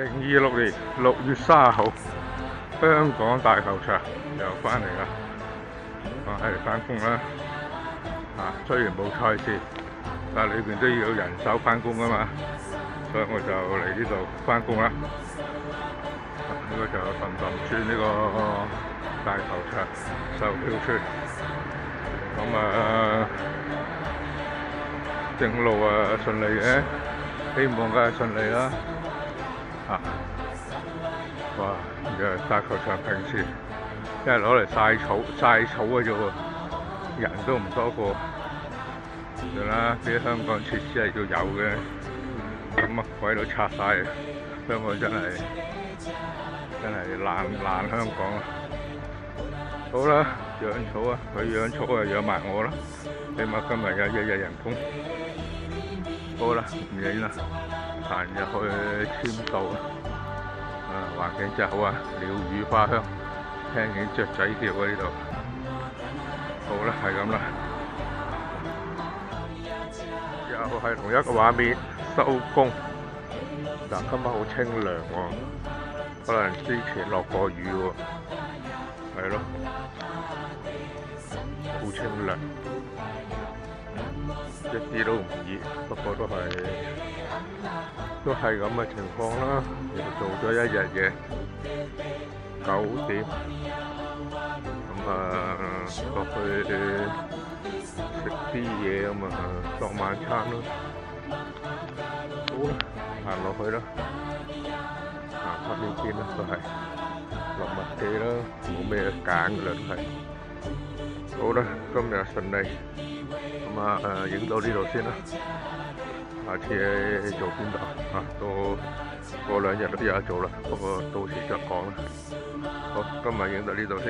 2026年6月30號，香港大球場又翻嚟啦。我係翻工啦。雖然冇賽事，但係裏邊都要人手翻工㗎嘛，所以我就嚟呢度翻工啦。呢個就氹氹村呢個大球場售票處。正路順利嘅，希望梗係順利啦。哇！大球場平時一係攞嚟曬草嘅啫喎，人都唔多過。啦，啲香港設施係要有嘅，咁鬼都拆晒，香港真係爛香港啊！好啦，養草啊，佢養草養埋我啦，起碼今日有1日人工。好啦，唔影啦，行入去簽到啊！環境真係好啊，鳥語花香，聽見雀仔叫喺呢度。好啦，係咁啦。又係同一個畫面，收工。但今晚好清涼喎，可能之前落過雨喎，係咯，好清涼，一啲都唔熱，不過都係咁嘅情況啦。又做咗1日嘢，9點，落去食啲嘢當晚餐咯。好啦，行落去啦，行返呢邊啦，都係落麥記啦，冇咩揀㗎啦，都係。好啦，今日順利，影到呢度先啦。下次做邊度都過2日都有得做啦，不過到時再講啦。好，今日影到呢度先。